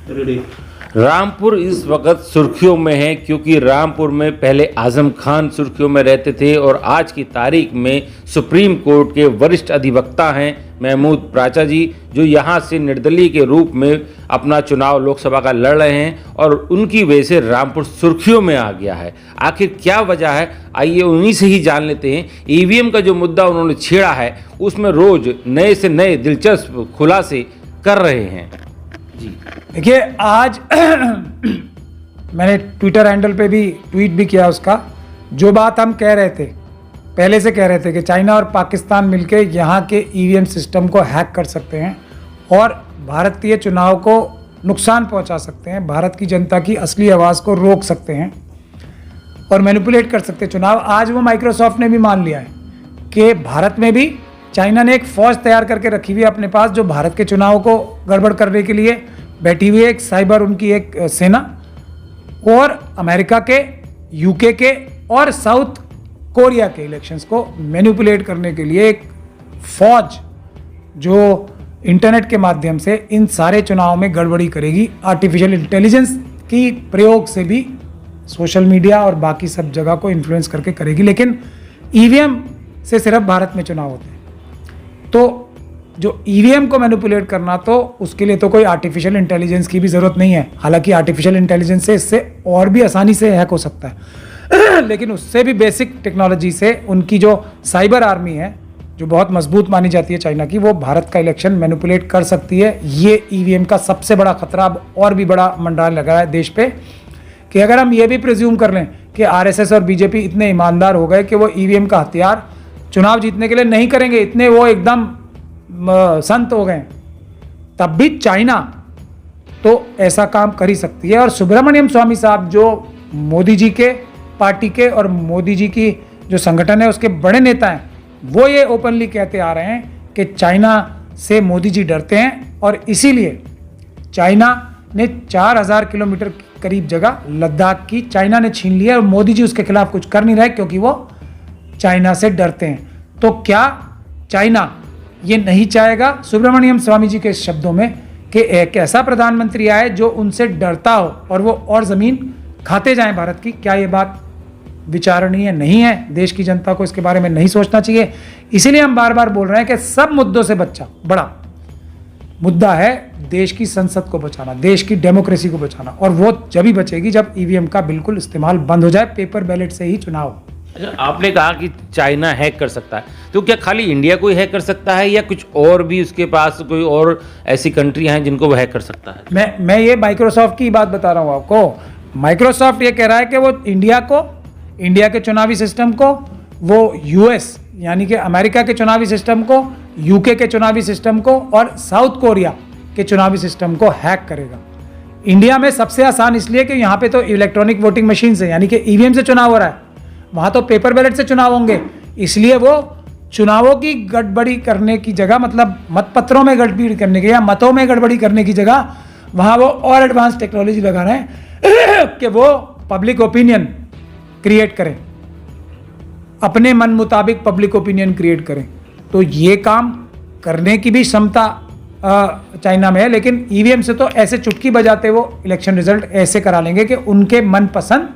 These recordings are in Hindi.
रामपुर इस वक्त सुर्खियों में है क्योंकि रामपुर में पहले आजम खान सुर्खियों में रहते थे और आज की तारीख में सुप्रीम कोर्ट के वरिष्ठ अधिवक्ता हैं महमूद प्राचा जी, जो यहां से निर्दलीय के रूप में अपना चुनाव लोकसभा का लड़ रहे हैं और उनकी वजह से रामपुर सुर्खियों में आ गया है। आखिर क्या वजह है, आइए उन्हीं से ही जान लेते हैं। ईवीएम का जो मुद्दा उन्होंने छेड़ा है उसमें रोज नए से नए दिलचस्प खुलासे कर रहे हैं। जी देखिए, आज मैंने ट्विटर हैंडल पे भी ट्वीट भी किया उसका, जो बात हम कह रहे थे, पहले से कह रहे थे कि चाइना और पाकिस्तान मिलके यहाँ के ईवीएम सिस्टम को हैक कर सकते हैं और भारतीय चुनाव को नुकसान पहुँचा सकते हैं, भारत की जनता की असली आवाज़ को रोक सकते हैं और मैनिपुलेट कर सकते हैं चुनाव। आज वो माइक्रोसॉफ्ट ने भी मान लिया है कि भारत में भी चाइना ने एक फ़ौज तैयार करके रखी हुई है अपने पास, जो भारत के चुनाव को गड़बड़ करने के लिए बैठी हुई है, एक साइबर उनकी एक सेना, और अमेरिका के, यूके के और साउथ कोरिया के इलेक्शंस को मैनिपुलेट करने के लिए एक फौज जो इंटरनेट के माध्यम से इन सारे चुनाव में गड़बड़ी करेगी। आर्टिफिशियल इंटेलिजेंस की प्रयोग से भी सोशल मीडिया और बाकी सब जगह को इन्फ्लुएंस करके करेगी, लेकिन ईवीएम से सिर्फ भारत में चुनाव होते हैं। तो जो ईवीएम को मैनिपुलेट करना, तो उसके लिए तो कोई आर्टिफिशियल इंटेलिजेंस की भी ज़रूरत नहीं है। हालांकि आर्टिफिशियल इंटेलिजेंस से इससे और भी आसानी से हैक हो सकता है लेकिन उससे भी बेसिक टेक्नोलॉजी से उनकी जो साइबर आर्मी है, जो बहुत मजबूत मानी जाती है चाइना की, वो भारत का इलेक्शन मैनिपुलेट कर सकती है। ये ईवीएम का सबसे बड़ा खतरा अब और भी बड़ा मंडराने लगा है देश पे, कि अगर हम ये भी प्रिज्यूम कर लें कि आरएसएस और बीजेपी इतने ईमानदार हो गए कि वो ईवीएम का हथियार चुनाव जीतने के लिए नहीं करेंगे, इतने वो एकदम संत हो गए, तब भी चाइना तो ऐसा काम कर ही सकती है। और सुब्रमण्यम स्वामी साहब, जो मोदी जी के पार्टी के और मोदी जी की जो संगठन है उसके बड़े नेता हैं, वो ये ओपनली कहते आ रहे हैं कि चाइना से मोदी जी डरते हैं और इसीलिए चाइना ने 4000 किलोमीटर करीब जगह लद्दाख की चाइना ने छीन लिया और मोदी जी उसके खिलाफ कुछ कर नहीं रहे क्योंकि वो चाइना से डरते हैं। तो क्या चाइना ये नहीं चाहेगा, सुब्रमण्यम स्वामी जी के शब्दों में, कि एक ऐसा प्रधानमंत्री आए जो उनसे डरता हो और वो और ज़मीन खाते जाएं भारत की? क्या ये बात विचारणीय नहीं है? देश की जनता को इसके बारे में नहीं सोचना चाहिए? इसीलिए हम बार बार बोल रहे हैं कि सब मुद्दों से बड़ा मुद्दा है देश की संसद को बचाना, देश की डेमोक्रेसी को बचाना, और वो जब ही बचेगी जब ईवीएम का बिल्कुल इस्तेमाल बंद हो जाए, पेपर बैलेट से ही चुनाव। अच्छा, आपने कहा कि चाइना हैक कर सकता है, तो क्या खाली इंडिया को ही हैक कर सकता है या कुछ और भी उसके पास कोई और ऐसी कंट्री हैं जिनको वो हैक कर सकता है? मैं ये माइक्रोसॉफ्ट की बात बता रहा हूँ आपको। माइक्रोसॉफ्ट ये कह रहा है कि वो इंडिया के चुनावी सिस्टम को, वो यूएस यानी कि अमेरिका के चुनावी सिस्टम को, यूके के चुनावी सिस्टम को और साउथ कोरिया के चुनावी सिस्टम को हैक करेगा। इंडिया में सबसे आसान इसलिए कि यहाँ पे तो इलेक्ट्रॉनिक वोटिंग मशीन से यानी कि ईवीएम से चुनाव हो रहा है, वहाँ तो पेपर बैलेट से चुनाव होंगे, इसलिए वो चुनावों की गड़बड़ी करने की जगह, मतलब मतपत्रों में गड़बड़ी करने की या मतों में गड़बड़ी करने की जगह, वहाँ वो और एडवांस टेक्नोलॉजी लगा रहे हैं कि वो पब्लिक ओपिनियन क्रिएट करें, अपने मन मुताबिक पब्लिक ओपिनियन क्रिएट करें। तो ये काम करने की भी क्षमता चाइना में है, लेकिन ईवीएम से तो ऐसे चुटकी बजाते वो इलेक्शन रिजल्ट ऐसे करा लेंगे कि उनके मनपसंद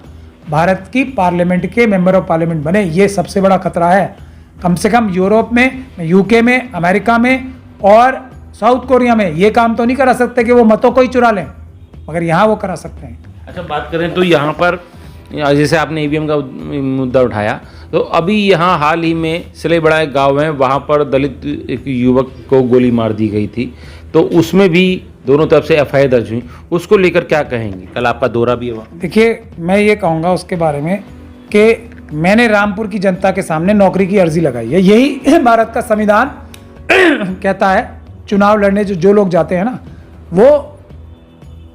भारत की पार्लियामेंट के मेंबर ऑफ पार्लियामेंट बने। ये सबसे बड़ा खतरा है। कम से कम यूरोप में, यूके में, अमेरिका में और साउथ कोरिया में ये काम तो नहीं करा सकते कि वो मतों को ही चुरा लें, मगर यहाँ वो करा सकते हैं। अच्छा, बात करें तो यहाँ पर जैसे आपने ईवीएम का मुद्दा उठाया, तो अभी यहाँ हाल ही में सिलेबड़ा एक गाँव है, वहाँ पर दलित एक युवक को गोली मार दी गई थी, तो उसमें भी दोनों तरफ से एफआईआर दर्ज हुई, उसको लेकर क्या कहेंगे? कल आपका दौरा भी हुआ। देखिए, मैं ये कहूँगा उसके बारे में कि मैंने रामपुर की जनता के सामने नौकरी की अर्जी लगाई है। यही भारत का संविधान कहता है, चुनाव लड़ने जो लोग जाते हैं ना, वो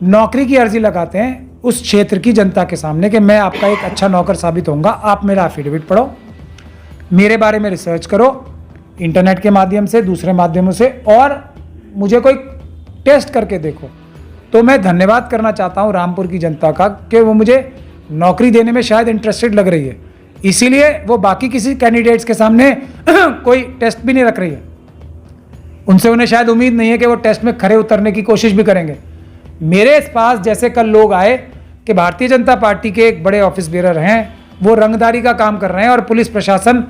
नौकरी की अर्जी लगाते हैं उस क्षेत्र की जनता के सामने कि मैं आपका एक अच्छा नौकर साबित होऊंगा, आप मेरा एफिडेविट पढ़ो, मेरे बारे में रिसर्च करो इंटरनेट के माध्यम से, दूसरे माध्यमों से, और मुझे कोई टेस्ट करके देखो। तो मैं धन्यवाद करना चाहता हूं रामपुर की जनता का कि वो मुझे नौकरी देने में शायद इंटरेस्टेड लग रही है, इसीलिए वो बाकी किसी कैंडिडेट्स के सामने कोई टेस्ट भी नहीं रख रही है। उनसे उन्हें शायद उम्मीद नहीं है कि वो टेस्ट में खरे उतरने की कोशिश भी करेंगे। मेरे पास जैसे कल लोग आए कि भारतीय जनता पार्टी के एक बड़े ऑफिस बेरर हैं, वो रंगदारी का काम कर रहे हैं और पुलिस प्रशासन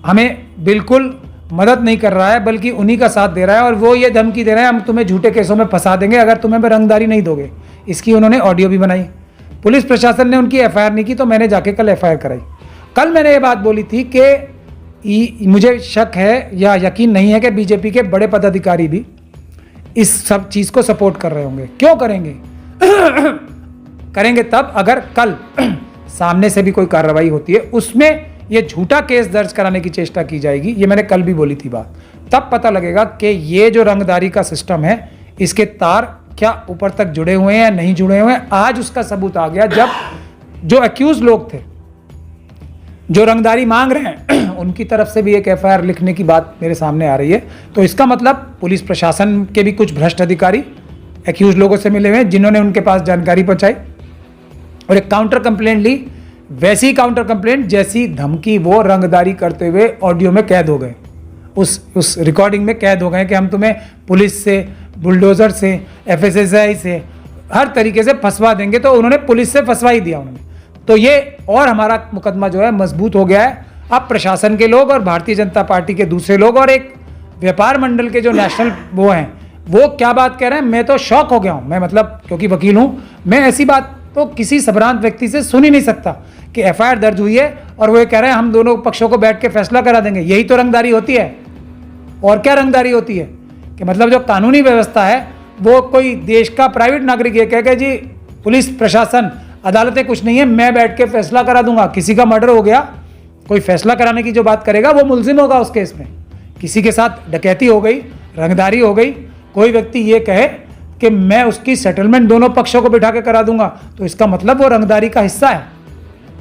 हमें बिल्कुल मदद नहीं कर रहा है बल्कि उन्हीं का साथ दे रहा है, और वो ये धमकी दे रहे हैं हम तुम्हें झूठे केसों में फंसा देंगे अगर तुम्हें रंगदारी नहीं दोगे। इसकी उन्होंने ऑडियो भी बनाई। पुलिस प्रशासन ने उनकी एफआईआर नहीं की तो मैंने जाके कल एफआईआर कराई। कल मैंने ये बात बोली थी कि मुझे शक है या यकीन नहीं है कि बीजेपी के बड़े पदाधिकारी भी इस सब चीज़ को सपोर्ट कर रहे होंगे। क्यों करेंगे? करेंगे तब अगर कल सामने से भी कोई कार्रवाई होती है, उसमें ये झूठा केस दर्ज कराने की चेष्टा की जाएगी। ये मैंने कल भी बोली थी बात। तब पता लगेगा कि ये जो रंगदारी का सिस्टम है इसके तार क्या ऊपर तक जुड़े हुए हैं या नहीं जुड़े हुए हैं। आज उसका सबूत आ गया जब जो अक्यूज लोग थे, जो रंगदारी मांग रहे हैं, उनकी तरफ से भी एक एफआईआर लिखने की बात मेरे सामने आ रही है। तो इसका मतलब पुलिस प्रशासन के भी कुछ भ्रष्ट अधिकारी एक्यूज लोगों से मिले हुए हैं जिन्होंने उनके पास जानकारी पहुंचाई और एक काउंटर कंप्लेंट ली। वैसी काउंटर कंप्लेंट जैसी धमकी वो रंगदारी करते हुए ऑडियो में कैद हो गए, उस रिकॉर्डिंग में कैद हो गए कि हम तुम्हें पुलिस से, बुलडोजर से, एफएसएसआई से हर तरीके से फंसवा देंगे। तो उन्होंने पुलिस से फंसवा ही दिया उन्होंने। तो ये और हमारा मुकदमा जो है मजबूत हो गया है। अब प्रशासन के लोग और भारतीय जनता पार्टी के दूसरे लोग और एक व्यापार मंडल के जो नेशनल वो हैं, वो क्या बात कह रहे हैं, मैं तो शॉक हो गया हूँ। मैं मतलब क्योंकि वकील हूँ, मैं ऐसी बात तो किसी संभ्रांत व्यक्ति से सुन ही नहीं सकता कि एफआईआर दर्ज हुई है और वो ये कह रहे हैं हम दोनों पक्षों को बैठ के फैसला करा देंगे। यही तो रंगदारी होती है। और क्या रंगदारी होती है कि मतलब जो कानूनी व्यवस्था है वो कोई देश का प्राइवेट नागरिक ये कह के जी पुलिस प्रशासन अदालतें कुछ नहीं है, मैं बैठ के फैसला करा दूंगा। किसी का मर्डर हो गया, कोई फैसला कराने की जो बात करेगा वो मुलजिम होगा उस केस में। किसी के साथ डकैती हो गई, रंगदारी हो गई, कोई व्यक्ति ये कहे कि मैं उसकी सेटलमेंट दोनों पक्षों को बिठा के करा दूंगा, तो इसका मतलब वो रंगदारी का हिस्सा है।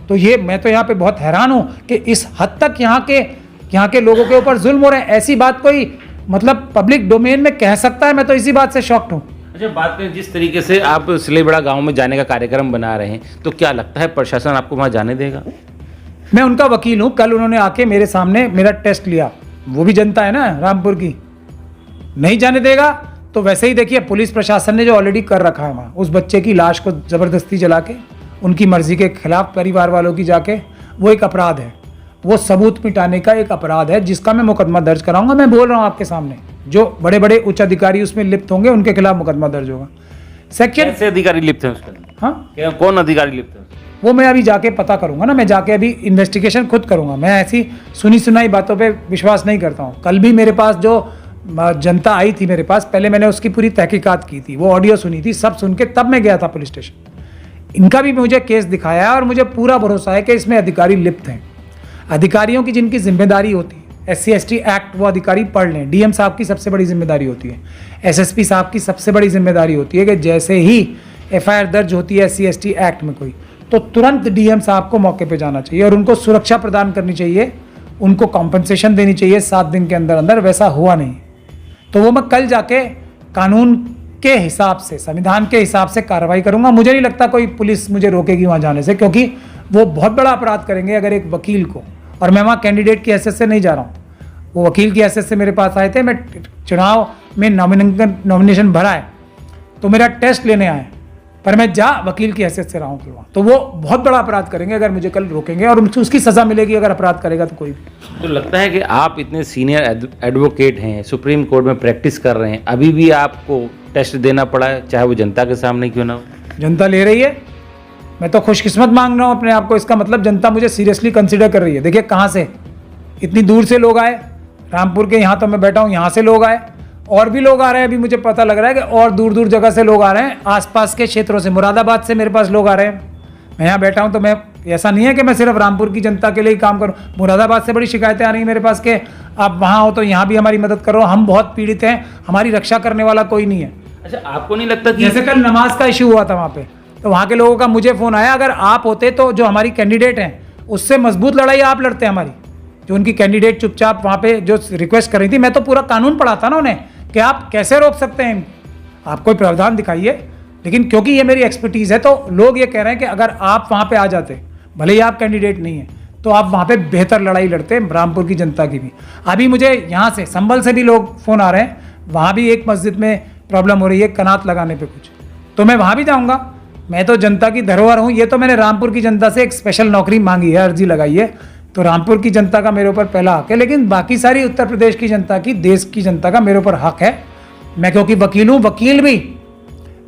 तो ये मैं तो यहाँ पे बहुत हैरान हूँ कि इस हद तक यहाँ के लोगों के ऊपर जुल्म हो रहे हैं। ऐसी बात कोई मतलब पब्लिक डोमेन में कह सकता है? मैं तो इसी बात से शॉक्ड हूँ। अच्छा, बात करें जिस तरीके से आप सिलेबड़ा गांव में जाने का कार्यक्रम बना रहे हैं, तो क्या लगता है प्रशासन आपको वहां जाने देगा? मैं उनका वकील हूँ। कल उन्होंने आके मेरे सामने मेरा टेस्ट लिया। वो भी जनता है ना रामपुर की, नहीं जाने देगा तो वैसे ही देखिए पुलिस प्रशासन ने जो ऑलरेडी कर रखा है वहाँ, उस बच्चे की लाश को ज़बरदस्ती जला के उनकी मर्जी के खिलाफ परिवार वालों की जाके, वो एक अपराध है। वो सबूत मिटाने का एक अपराध है जिसका मैं मुकदमा दर्ज कराऊंगा। मैं बोल रहा हूँ आपके सामने, जो बड़े बड़े उच्च अधिकारी उसमें लिप्त होंगे उनके खिलाफ मुकदमा दर्ज होगा। सेक्शन कैसे अधिकारी लिप्त हैं उसका? हाँ, कौन अधिकारी लिप्त है? वो मैं अभी जाके पता करूंगा ना। मैं जाके अभी इन्वेस्टिगेशन खुद करूंगा। मैं ऐसी सुनी सुनाई बातों पे विश्वास नहीं करता हूँ। कल भी मेरे पास जो जनता आई थी मेरे पास, पहले मैंने उसकी पूरी तहकीकात की थी, वो ऑडियो सुनी थी, सब सुन के तब मैं गया था पुलिस स्टेशन। इनका भी मुझे केस दिखाया है और मुझे पूरा भरोसा है कि इसमें अधिकारी लिप्त हैं। अधिकारियों की जिनकी जिम्मेदारी होती है, SC/ST एक्ट वो अधिकारी पढ़ लें। DM साहब की सबसे बड़ी जिम्मेदारी होती है, SSP साहब की सबसे बड़ी जिम्मेदारी होती है कि जैसे ही FIR दर्ज होती है SC/ST एक्ट में कोई, तो तुरंत DM साहब को मौके पे जाना चाहिए और उनको सुरक्षा प्रदान करनी चाहिए, उनको कॉम्पनसेशन देनी चाहिए 7 दिन के अंदर अंदर। वैसा हुआ नहीं। तो वो मैं कल जाके कानून के हिसाब से, संविधान के हिसाब से कार्रवाई करूंगा। मुझे नहीं लगता कोई पुलिस मुझे रोकेगी वहाँ जाने से, क्योंकि वो बहुत बड़ा अपराध करेंगे अगर एक वकील को, और मैं वहाँ कैंडिडेट की हैसियत से नहीं जा रहा हूँ, वो वकील की हैसियत से मेरे पास आए थे। मैं चुनाव में नॉमिनेशन भरा है तो मेरा टेस्ट लेने आए, पर मैं वकील की हैसियत से रहा हूँ वहाँ। तो वो बहुत बड़ा अपराध करेंगे अगर मुझे कल रोकेंगे, और उसकी सज़ा मिलेगी अगर अपराध करेगा तो कोई भी। तो लगता है कि आप इतने सीनियर एडवोकेट हैं, सुप्रीम कोर्ट में प्रैक्टिस कर रहे हैं, अभी भी आपको टेस्ट देना पड़ा है, चाहे वो जनता के सामने क्यों ना हो? जनता ले रही है। मैं तो खुशकिस्मत मांग रहा हूँ अपने आप को। इसका मतलब जनता मुझे सीरियसली कंसिडर कर रही है। देखिए कहाँ से, इतनी दूर से लोग आए, रामपुर के यहाँ तो मैं बैठा हूँ, यहाँ से लोग आए, और भी लोग आ रहे हैं। अभी मुझे पता लग रहा है कि और दूर दूर जगह से लोग आ रहे हैं, आसपास के क्षेत्रों से, मुरादाबाद से मेरे पास लोग आ रहे हैं। मैं यहाँ बैठा हूँ तो मैं, ऐसा नहीं है कि मैं सिर्फ रामपुर की जनता के लिए ही काम करूँ। मुरादाबाद से बड़ी शिकायतें आ रही हैं मेरे पास कि आप वहाँ हो तो यहाँ भी हमारी मदद करो, हम बहुत पीड़ित हैं, हमारी रक्षा करने वाला कोई नहीं है। अच्छा, आपको नहीं लगता कि जैसे कल नमाज का इशू हुआ था वहाँ पे, तो वहाँ के लोगों का मुझे फ़ोन आया, अगर आप होते तो जो हमारी कैंडिडेट हैं उससे मजबूत लड़ाई आप लड़ते हैं हमारी। जो उनकी कैंडिडेट चुपचाप वहाँ पे जो रिक्वेस्ट कर रही थी, मैं तो पूरा कानून पढ़ा था ना उन्हें कि आप कैसे रोक सकते हैं, आप कोई प्रावधान दिखाइए। लेकिन क्योंकि ये मेरी एक्सपर्टीज़ है तो लोग ये कह रहे हैं कि अगर आप वहाँ पे आ जाते, भले ही आप कैंडिडेट नहीं हैं, तो आप वहाँ पे बेहतर लड़ाई लड़ते हैं रामपुर की जनता की भी। अभी मुझे यहाँ से संभल से भी लोग फ़ोन आ रहे हैं, वहाँ भी एक मस्जिद में प्रॉब्लम हो रही है कनात लगाने पे कुछ, तो मैं वहाँ भी जाऊँगा। मैं तो जनता की धरोहर हूँ। ये तो मैंने रामपुर की जनता से एक स्पेशल नौकरी मांगी है, अर्जी लगाई है, तो रामपुर की जनता का मेरे ऊपर पहला हक है। लेकिन बाकी सारी उत्तर प्रदेश की जनता की, देश की जनता का मेरे ऊपर हक है। मैं क्योंकि वकील हूँ, वकील भी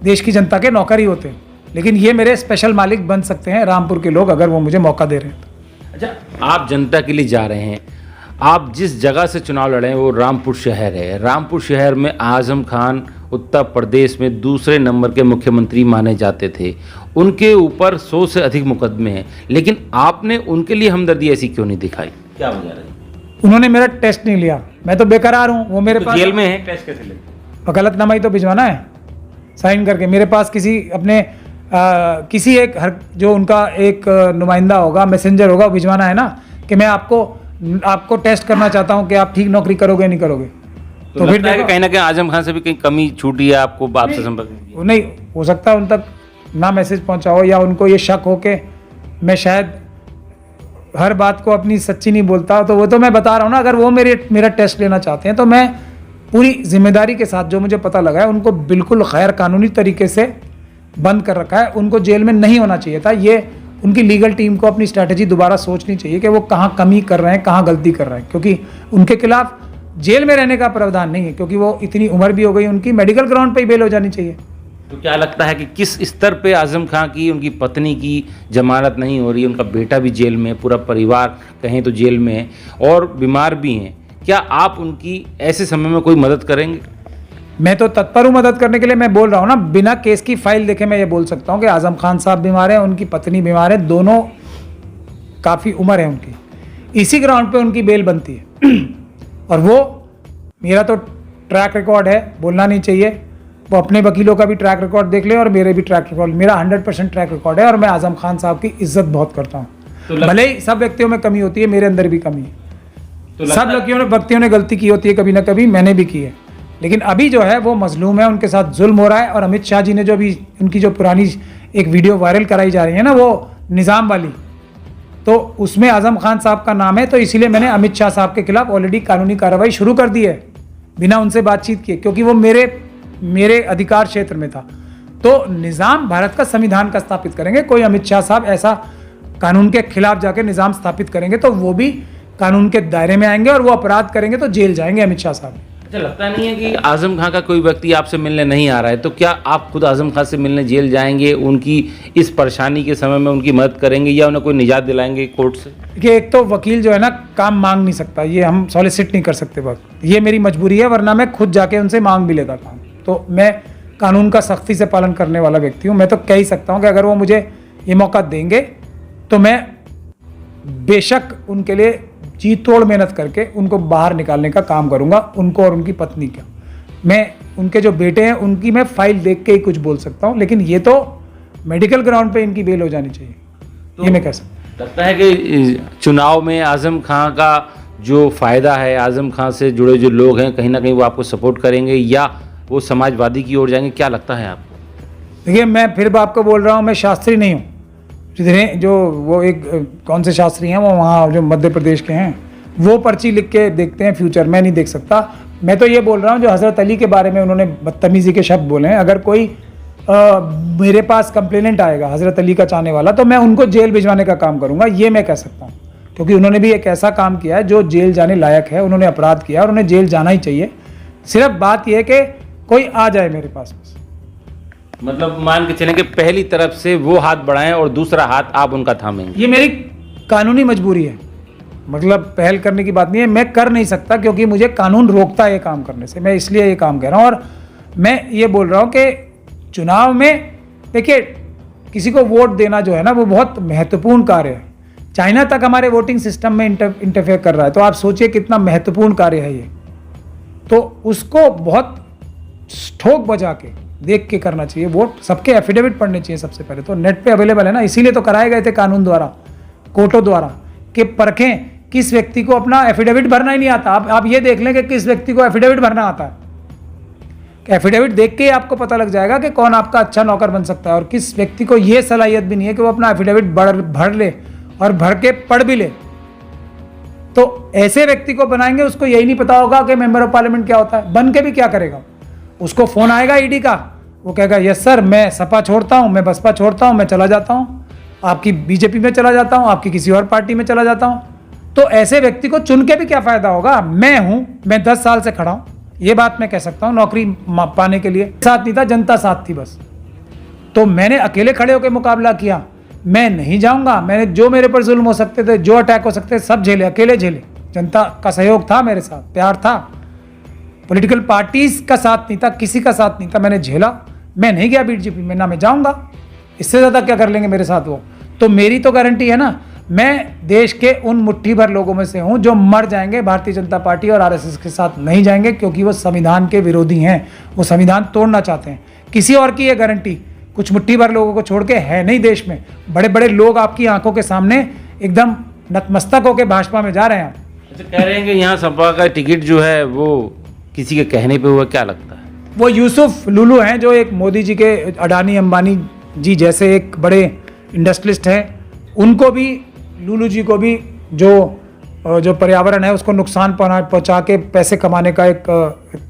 देश की जनता के नौकर ही होते हैं, लेकिन ये मेरे स्पेशल मालिक बन सकते हैं रामपुर के लोग, अगर वो मुझे मौका दे रहे हैं तो। अच्छा, आप जनता के लिए जा रहे हैं, आप जिस जगह से चुनाव लड़े हैं वो रामपुर शहर है। रामपुर शहर में आजम खान उत्तर प्रदेश में दूसरे नंबर के मुख्यमंत्री माने जाते थे, उनके ऊपर 100 से अधिक मुकदमे हैं, लेकिन आपने उनके लिए हमदर्दी ऐसी क्यों नहीं दिखाई? क्या वजह रही? उन्होंने मेरा टेस्ट नहीं लिया, मैं तो बेकरार हूँ। वो मेरे तो पास जेल में है, टेस्ट कैसे ले? वकालतनामा ही तो भिजवाना है साइन करके। मेरे पास किसी अपने किसी एक जो उनका एक नुमाइंदा होगा, मैसेंजर होगा, भिजवाना है ना कि मैं आपको टेस्ट करना चाहता हूं कि आप ठीक नौकरी करोगे नहीं करोगे। तो फिर कहीं ना कहीं आजम खान से भी कहीं कमी छूटी है आपको, आपसे संपर्क नहीं हो सकता, उन तक ना मैसेज पहुंचा हो, या उनको ये शक हो कि मैं शायद हर बात को अपनी सच्ची नहीं बोलता। तो वो तो मैं बता रहा हूँ ना, अगर वो मेरा टेस्ट लेना चाहते हैं तो मैं पूरी जिम्मेदारी के साथ, जो मुझे पता लगा है, उनको बिल्कुल गैर कानूनी तरीके से बंद कर रखा है। उनको जेल में नहीं होना चाहिए था। ये उनकी लीगल टीम को अपनी स्ट्रैटेजी दोबारा सोचनी चाहिए कि वो कहाँ कमी कर रहे हैं, कहाँ गलती कर रहे हैं, क्योंकि उनके खिलाफ जेल में रहने का प्रावधान नहीं है, क्योंकि वो इतनी उम्र भी हो गई उनकी, मेडिकल ग्राउंड पे ही बेल हो जानी चाहिए। तो क्या लगता है कि किस स्तर पे आजम खान की, उनकी पत्नी की जमानत नहीं हो रही है, उनका बेटा भी जेल में, पूरा परिवार कहें तो जेल में है और बीमार भी हैं, क्या आप उनकी ऐसे समय में कोई मदद करेंगे? मैं तो तत्पर हूँ मदद करने के लिए। मैं बोल रहा हूँ ना, बिना केस की फाइल देखे मैं ये बोल सकता हूँ कि आजम खान साहब बीमार हैं, उनकी पत्नी बीमार है, दोनों काफ़ी उम्र है उनकी, इसी ग्राउंड पे उनकी बेल बनती है। और वो मेरा तो ट्रैक रिकॉर्ड है, बोलना नहीं चाहिए, वो अपने वकीलों का भी ट्रैक रिकॉर्ड देख ले और मेरे भी ट्रैक रिकॉर्ड, मेरा 100% ट्रैक रिकॉर्ड है। और मैं आजम खान साहब की इज्जत बहुत करता हूँ। तो भले ही सब व्यक्तियों में कमी होती है, मेरे अंदर भी कमी है। तो सब व्यक्तियों ने गलती की होती है कभी ना कभी, मैंने भी की है। लेकिन अभी जो है वो मजलूम है, उनके साथ जुल्म हो रहा है। और अमित शाह जी ने जो अभी उनकी जो पुरानी एक वीडियो वायरल कराई जा रही है ना, वो निज़ाम वाली, तो उसमें आजम खान साहब का नाम है। तो इसीलिए मैंने अमित शाह साहब के खिलाफ ऑलरेडी कानूनी कार्रवाई शुरू कर दी है, बिना उनसे बातचीत किए, क्योंकि वो मेरे अधिकार क्षेत्र में था। तो निज़ाम भारत का संविधान का स्थापित करेंगे। कोई अमित शाह साहब ऐसा कानून के खिलाफ जाके निज़ाम स्थापित करेंगे तो वो भी कानून के दायरे में आएंगे, और वो अपराध करेंगे तो जेल जाएंगे अमित शाह साहब। अच्छा, लगता नहीं है कि आजम खान का कोई व्यक्ति आपसे मिलने नहीं आ रहा है, तो क्या आप खुद आजम खान से मिलने जेल जाएंगे, उनकी इस परेशानी के समय में उनकी मदद करेंगे या उन्हें कोई निजात दिलाएंगे कोर्ट से? देखिए, एक तो वकील जो है ना, काम मांग नहीं सकता, ये हम सॉलिसिट नहीं कर सकते वक्त, ये मेरी मजबूरी है, वरना मैं खुद जाके उनसे मांग भी लेता काम। तो मैं कानून का सख्ती से पालन करने वाला व्यक्ति हूँ। मैं तो कह ही सकता हूँ कि अगर वो मुझे ये मौका देंगे तो मैं बेशक उनके लिए जी तोड़ मेहनत करके उनको बाहर निकालने का काम करूंगा, उनको और उनकी पत्नी का। मैं उनके जो बेटे हैं उनकी मैं फाइल देख के ही कुछ बोल सकता हूं, लेकिन ये तो मेडिकल ग्राउंड पे इनकी बेल हो जानी चाहिए, तो ये मैं कह सकता हूं। लगता है कि चुनाव में आजम खान का जो फ़ायदा है, आजम खान से जुड़े जो लोग हैं, कहीं ना कहीं वो आपको सपोर्ट करेंगे या वो समाजवादी की ओर जाएंगे, क्या लगता है आपको? देखिए, मैं फिर आपको बोल रहा हूँ, मैं शास्त्री नहीं हूँ। जितने जो वो एक कौन से शास्त्री हैं, वो वहाँ जो मध्य प्रदेश के हैं, वो पर्ची लिख के देखते हैं फ्यूचर, मैं नहीं देख सकता। मैं तो ये बोल रहा हूँ, जो हज़रत अली के बारे में उन्होंने बदतमीज़ी के शब्द बोले हैं, अगर कोई मेरे पास कंप्लेनेंट आएगा हज़रत अली का चाहने वाला, तो मैं उनको जेल भिजवाने का काम करूँगा, ये मैं कह सकता हूँ। क्योंकि उन्होंने भी एक ऐसा काम किया है जो जेल जाने लायक है, उन्होंने अपराध किया और उन्हें जेल जाना ही चाहिए। सिर्फ बात यह है कि कोई आ जाए मेरे पास। मतलब मान के चलें कि पहली तरफ से वो हाथ बढ़ाएं और दूसरा हाथ आप उनका थामेंगे, ये मेरी कानूनी मजबूरी है। मतलब पहल करने की बात नहीं है, मैं कर नहीं सकता क्योंकि मुझे कानून रोकता है ये काम करने से, मैं इसलिए ये काम कर रहा हूँ। और मैं ये बोल रहा हूँ कि चुनाव में देखिए, किसी को वोट देना जो है ना, वो बहुत महत्वपूर्ण कार्य है। चाइना तक हमारे वोटिंग सिस्टम में इंटरफेयर कर रहा है, तो आप सोचिए कितना महत्वपूर्ण कार्य है ये। तो उसको बहुत ठोक बजा के देख के करना चाहिए वोट। सबके एफिडेविट पढ़ने चाहिए सबसे पहले, तो नेट पे अवेलेबल है ना, इसीलिए तो कराए गए थे कानून द्वारा, कोर्टों द्वारा, कि परखें किस व्यक्ति को अपना एफिडेविट भरना ही नहीं आता। आप ये देख लें कि किस व्यक्ति को एफिडेविट भरना आता है। एफिडेविट देख के ही आपको पता लग जाएगा कि कौन आपका अच्छा नौकर बन सकता है, और किस व्यक्ति को ये सलाहियत भी नहीं है कि वो अपना एफिडेविट भर ले और भर के पढ़ भी ले। तो ऐसे व्यक्ति को बनाएंगे, उसको यही नहीं पता होगा कि मेंबर ऑफ पार्लियामेंट क्या होता है, बन के भी क्या करेगा। उसको फोन आएगा ईडी का, वो कहेगा यस सर, मैं सपा छोड़ता हूँ, मैं बसपा छोड़ता हूँ, मैं चला जाता हूँ, आपकी बीजेपी में चला जाता हूँ, आपकी किसी और पार्टी में चला जाता हूँ। तो ऐसे व्यक्ति को चुन के भी क्या फ़ायदा होगा? मैं हूँ, मैं 10 साल से खड़ा हूँ, ये बात मैं कह सकता हूँ। नौकरी पाने के लिए साथ नहीं था, जनता साथ थी बस। तो मैंने अकेले खड़े होकर मुकाबला किया, मैं नहीं जाऊँगा। मैंने जो मेरे पर जुल्म हो सकते थे, जो अटैक हो सकते थे, सब झेले, अकेले झेले। जनता का सहयोग था मेरे साथ, प्यार था, पॉलिटिकल पार्टीज का साथ नहीं था, किसी का साथ नहीं था, मैंने झेला। मैं नहीं गया बीजेपी में, ना मैं जाऊँगा। इससे ज़्यादा क्या कर लेंगे मेरे साथ वो? तो मेरी तो गारंटी है ना, मैं देश के उन मुट्ठी भर लोगों में से हूं जो मर जाएंगे, भारतीय जनता पार्टी और आरएसएस के साथ नहीं जाएंगे, क्योंकि वो संविधान के विरोधी हैं, वो संविधान तोड़ना चाहते हैं। किसी और की ये गारंटी कुछ मुट्ठी भर लोगों को छोड़ के है नहीं देश में। बड़े बड़े लोग आपकी आंखों के सामने एकदम नतमस्तक होकर भाजपा में जा रहे हैं। अच्छा, कह रहे हैं कि यहाँ सपा का टिकट जो है वो किसी के कहने पे हुआ, क्या लगता है? वो यूसुफ लुलू हैं जो एक मोदी जी के, अडानी अंबानी जी जैसे एक बड़े इंडस्ट्रियलिस्ट हैं, उनको भी, लुलू जी को भी जो पर्यावरण है उसको नुकसान पहुंचा के पैसे कमाने का एक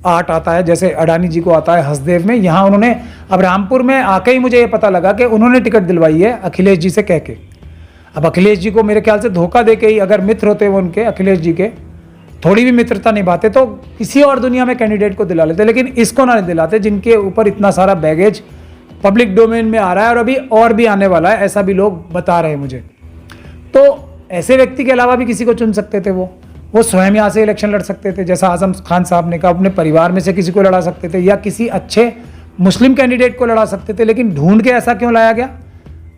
आर्ट आता है, जैसे अडानी जी को आता है हसदेव में। यहाँ उन्होंने, अब रामपुर में आके ही मुझे ये पता लगा कि उन्होंने टिकट दिलवाई है अखिलेश जी से कह के। अब अखिलेश जी को मेरे ख्याल से धोखा दे के ही, अगर मित्र होते वो उनके, अखिलेश जी के थोड़ी भी मित्रता निभाते तो किसी और दुनिया में कैंडिडेट को दिला लेते, लेकिन इसको ना दिलाते जिनके ऊपर इतना सारा बैगेज पब्लिक डोमेन में आ रहा है और अभी और भी आने वाला है, ऐसा भी लोग बता रहे हैं मुझे। तो ऐसे व्यक्ति के अलावा भी किसी को चुन सकते थे वो स्वयं यहाँ से इलेक्शन लड़ सकते थे, जैसा आजम खान साहब ने कहा, अपने परिवार में से किसी को लड़ा सकते थे या किसी अच्छे मुस्लिम कैंडिडेट को लड़ा सकते थे। लेकिन ढूंढ के ऐसा क्यों लाया गया?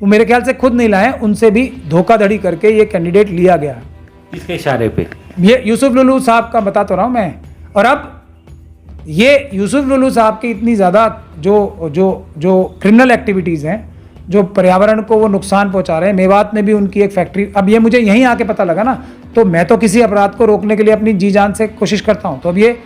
वो मेरे ख्याल से खुद नहीं लाए, उनसे भी धोखाधड़ी करके ये कैंडिडेट लिया गया। किसके इशारे पे? ये यूसुफ लुलू साहब का बता तो रहा हूँ मैं। और अब ये यूसुफ लुलू साहब की इतनी ज़्यादा जो क्रिमिनल एक्टिविटीज़ हैं, जो पर्यावरण को वो नुकसान पहुंचा रहे हैं। मेवात में भी उनकी एक फैक्ट्री, अब ये मुझे यहीं आके पता लगा ना, तो मैं तो किसी अपराध को रोकने के लिए अपनी जी जान से कोशिश करता हूं। तो अब ये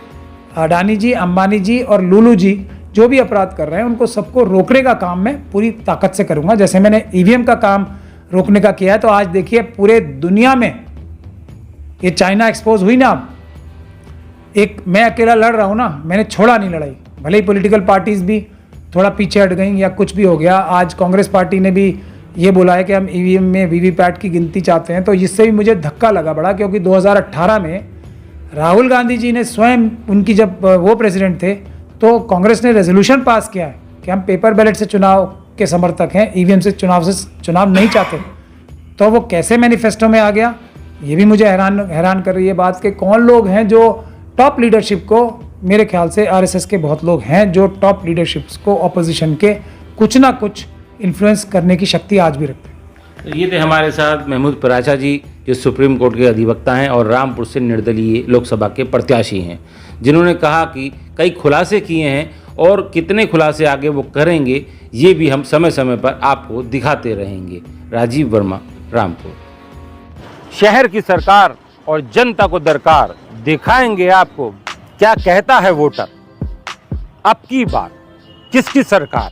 अडानी जी, अंबानी जी और लुलू जी जो भी अपराध कर रहे हैं, उनको सबको रोकने का काम मैं पूरी ताकत से करूंगा। जैसे मैंने ईवीएम का काम रोकने का किया है, तो आज देखिए पूरे दुनिया में ये चाइना एक्सपोज हुई ना। अब एक मैं अकेला लड़ रहा हूँ ना, मैंने छोड़ा नहीं लड़ाई, भले ही पॉलिटिकल पार्टीज भी थोड़ा पीछे हट गई या कुछ भी हो गया। आज कांग्रेस पार्टी ने भी ये बोला है कि हम ईवीएम में वीवीपैट की गिनती चाहते हैं, तो इससे भी मुझे धक्का लगा बड़ा, क्योंकि 2018 में राहुल गांधी जी ने स्वयं, उनकी जब वो प्रेसिडेंट थे, तो कांग्रेस ने रेजोल्यूशन पास किया है कि हम पेपर बैलेट से चुनाव के समर्थक हैं, ईवीएम से चुनाव नहीं चाहते। तो वो कैसे मैनिफेस्टो में आ गया, ये भी मुझे हैरान कर रही है बात कि कौन लोग हैं जो टॉप लीडरशिप को, मेरे ख्याल से आरएसएस के बहुत लोग हैं जो टॉप लीडरशिप्स को, ऑपोजिशन के कुछ ना कुछ इन्फ्लुएंस करने की शक्ति आज भी रखते हैं। ये थे हमारे साथ महमूद प्राचा जी, जो सुप्रीम कोर्ट के अधिवक्ता हैं और रामपुर से निर्दलीय लोकसभा के प्रत्याशी हैं, जिन्होंने कहा कि कई खुलासे किए हैं और कितने खुलासे आगे वो करेंगे ये भी हम समय समय पर आपको दिखाते रहेंगे। राजीव वर्मा, रामपुर। शहर की सरकार और जनता को दरकार, दिखाएंगे आपको क्या कहता है वोटर। अब की बार किसकी सरकार?